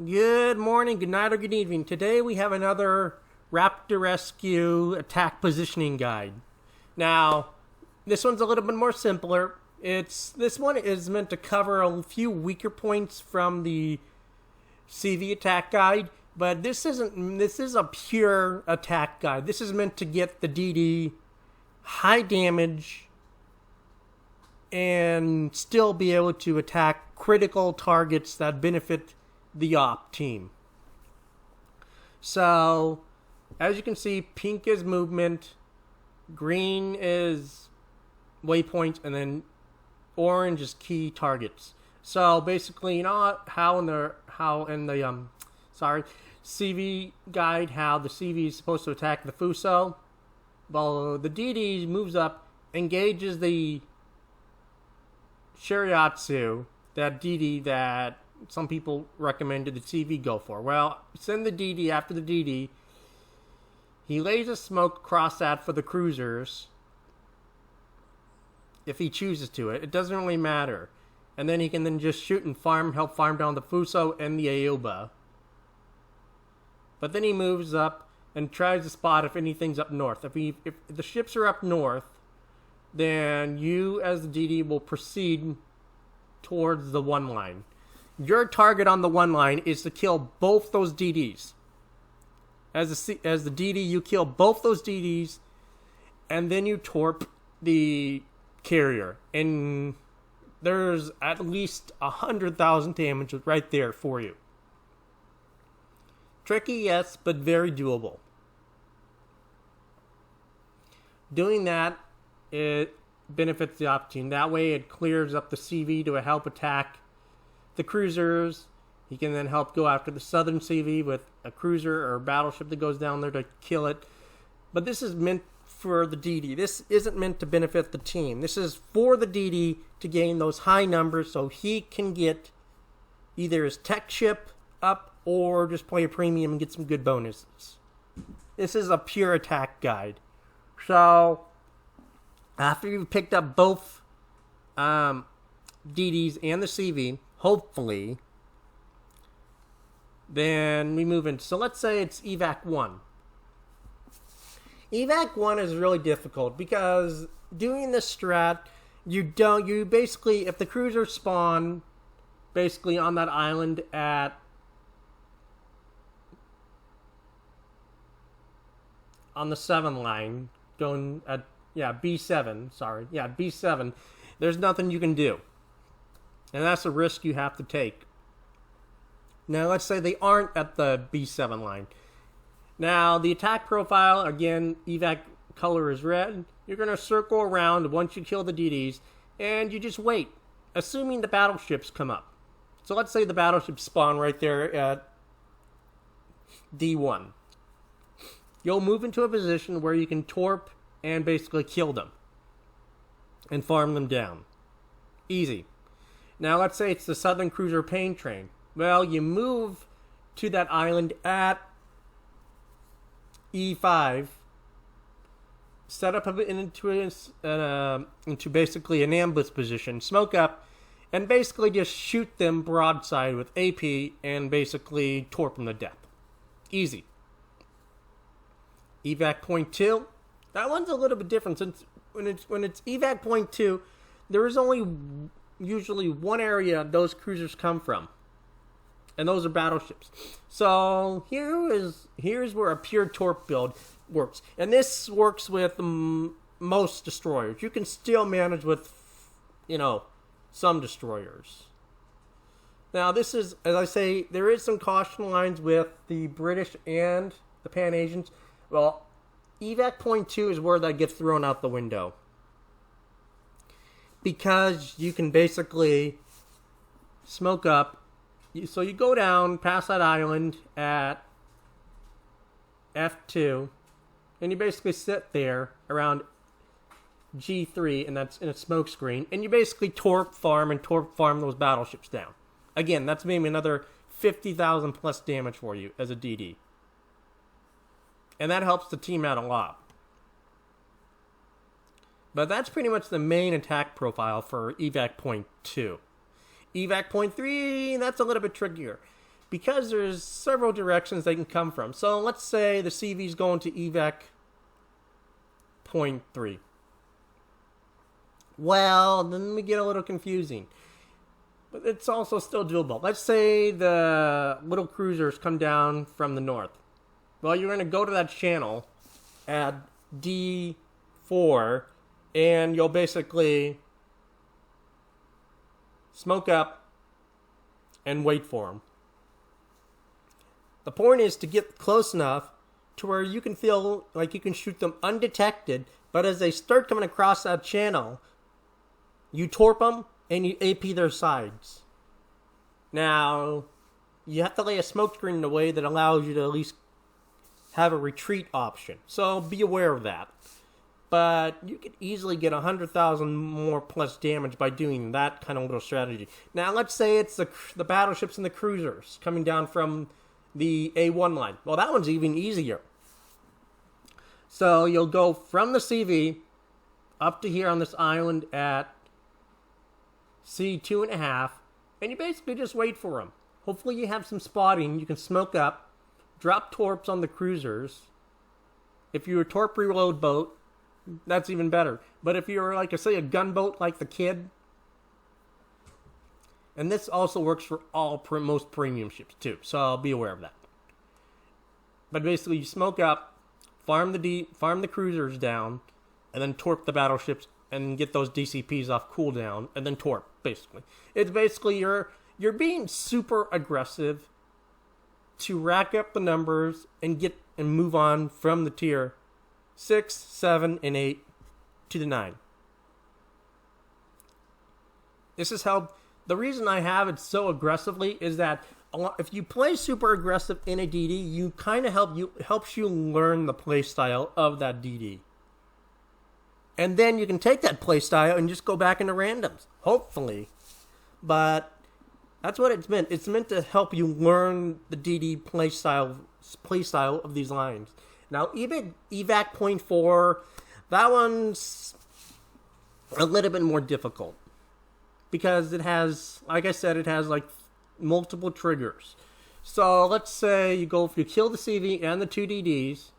Good morning, good night, or good evening. Today we have another Raptor Rescue attack positioning guide. Now, this one's a little bit more simpler. This one is meant to cover a few weaker points from the CV attack guide, but this is a pure attack guide. This is meant to get the DD high damage and still be able to attack critical targets that benefit the op team. So, as you can see, pink is movement, green is waypoints, and then orange is key targets. So basically, you know how in the CV guide, how the CV is supposed to attack the Fuso? Well, the DD moves up, engages the Shiriatsu, that DD that some people recommended the CV go for. Well, send the DD after the DD. He lays a smoke across that for the cruisers. If he chooses to it doesn't really matter. And then he can then just shoot and help farm down the Fuso and the Aoba. But then he moves up and tries to spot if anything's up north. If the ships are up north, then you as the DD will proceed towards the one line. Your target on the one line is to kill both those DDs. As the DD, you kill both those DDs, and then you torp the carrier. And there's at least 100,000 damage right there for you. Tricky, yes, but very doable. Doing that, it benefits the op team. That way it clears up the CV to help attack the cruisers. He can then help go after the southern CV with a cruiser or a battleship that goes down there to kill it. But this is meant for the DD. This isn't meant to benefit the team. This is for the DD to gain those high numbers so he can get either his tech ship up or just play a premium and get some good bonuses. This is a pure attack guide. So, after you've picked up both DDs and the CV, hopefully, then we move into, so let's say it's Evac 1. Evac 1 is really difficult because doing this strat, you basically, if the cruisers spawn basically on that island on the 7 line, going at, B7, B7, there's nothing you can do. And that's a risk you have to take. Now, let's say they aren't at the B7 line. Now, the attack profile, again, evac color is red. You're going to circle around once you kill the DDs, and you just wait, assuming the battleships come up. So let's say the battleships spawn right there at D1. You'll move into a position where you can torp and basically kill them and farm them down. Easy. Now, let's say it's the Southern Cruiser Pain Train. Well, you move to that island at E5, set up into basically an ambush position, smoke up, and basically just shoot them broadside with AP and basically torp them to death. Easy. Evac point 2. That one's a little bit different since when it's Evac point 2, there is only usually one area those cruisers come from, and those are battleships. So here's where a pure torp build works, and this works with most destroyers. You can still manage with, some destroyers. Now this is, as I say, there is some caution lines with the British and the Pan Asians. Well, Evac point 2 is where that gets thrown out the window, because you can basically smoke up. So you go down past that island at F2, and you basically sit there around G3, and that's in a smoke screen, and you basically torp farm those battleships down. Again, that's maybe another 50,000 plus damage for you as a DD. And that helps the team out a lot. But that's pretty much the main attack profile for Evac point 2. Evac point 3, that's a little bit trickier. because there's several directions they can come from. So let's say the CV's going to Evac point 3. Well, then we get a little confusing. But it's also still doable. Let's say the little cruisers come down from the north. Well, you're going to go to that channel at D4, and you'll basically smoke up and wait for them. The point is to get close enough to where you can feel like you can shoot them undetected, but as they start coming across that channel, you torp them and you AP their sides. Now, you have to lay a smoke screen in a way that allows you to at least have a retreat option. So be aware of that. But you could easily get 100,000 more plus damage by doing that kind of little strategy. Now, let's say it's the battleships and the cruisers coming down from the A1 line. Well, that one's even easier. So you'll go from the CV up to here on this island at C2.5, and you basically just wait for them. Hopefully you have some spotting. You can smoke up, drop torps on the cruisers. If you're a torp reload boat, that's even better. But if you're, like, say, a gunboat like the Kid, and this also works for most premium ships too, so I'll be aware of that. But basically, you smoke up, farm the cruisers down, and then torp the battleships and get those DCPs off cooldown, and then torp. Basically, it's basically you're being super aggressive to rack up the numbers and move on from the tier 6, 7, and 8 to the 9. This is how. The reason I have it so aggressively is that if you play super aggressive in a DD, you kind of helps you learn the playstyle of that DD. And then you can take that playstyle and just go back into randoms, hopefully. But that's what it's meant. It's meant to help you learn the DD playstyle of these lines. Now, Evac point 4, that one's a little bit more difficult. Because it has, like I said, it has like multiple triggers. So let's say you kill the CV and the 2 DDs,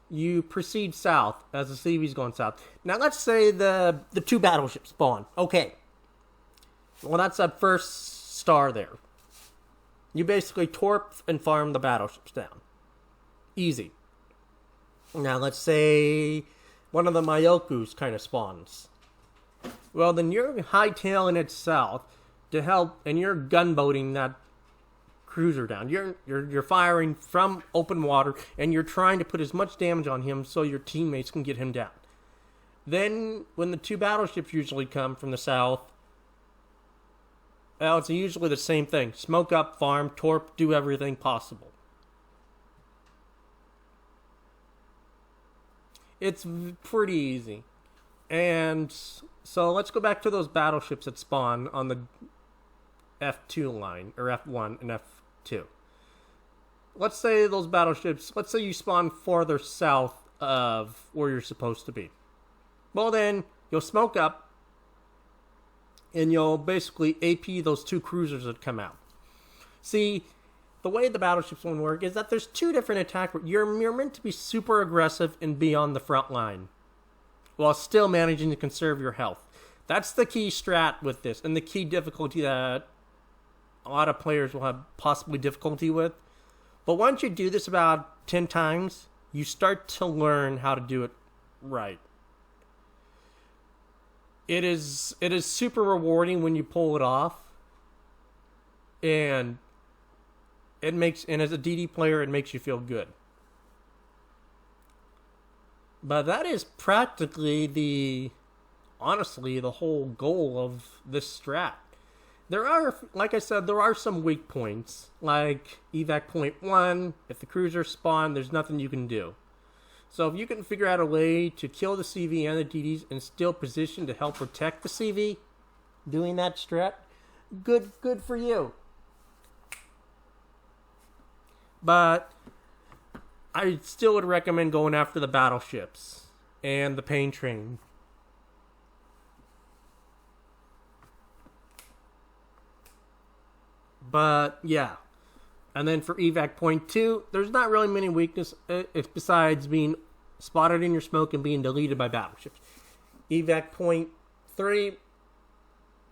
you proceed south as the CV's going south. Now let's say the 2 battleships spawn. Okay. Well, that's that first star there. You basically torp and farm the battleships down. Easy. Now let's say one of the Myokus kind of spawns. Well, then you're hightailing it south to help, and you're gunboating that cruiser down. You're firing from open water, and you're trying to put as much damage on him so your teammates can get him down. Then, when the 2 battleships usually come from the south, well, it's usually the same thing. Smoke up, farm, torp, do everything possible. It's pretty easy. And so let's go back to those battleships that spawn on the F2 line, or F1 and F2. Let's say those battleships, let's say you spawn farther south of where you're supposed to be. Well then, you'll smoke up, and you'll basically AP those 2 cruisers that come out. See, the way the battleships one work is that there's 2 different attack. You're meant to be super aggressive and be on the front line, while still managing to conserve your health. That's the key strat with this, and the key difficulty that a lot of players will have possibly difficulty with. But once you do this about 10 times, you start to learn how to do it right. It is super rewarding when you pull it off, and and as a DD player, it makes you feel good. But that is practically honestly, the whole goal of this strat. There are, like I said, there are some weak points, like Evac point 1, if the cruisers spawn, there's nothing you can do. So if you can figure out a way to kill the CV and the DDs and still position to help protect the CV, doing that strat, good for you. But I still would recommend going after the battleships and the pain train. But yeah, And then for Evac Point 2, there's not really many weaknesses besides being spotted in your smoke and being deleted by battleships. Evac Point 3,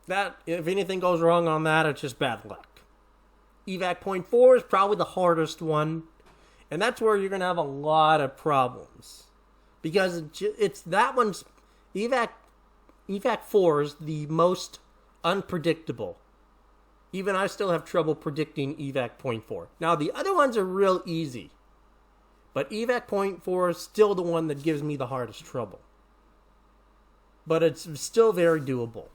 that if anything goes wrong on that, it's just bad luck. Evac Point 4 is probably the hardest one, and that's where you're going to have a lot of problems. Because it's that one's... Evac 4 is the most unpredictable. Even I still have trouble predicting Evac Point 4. Now, the other ones are real easy. But Evac Point 4 is still the one that gives me the hardest trouble. But it's still very doable.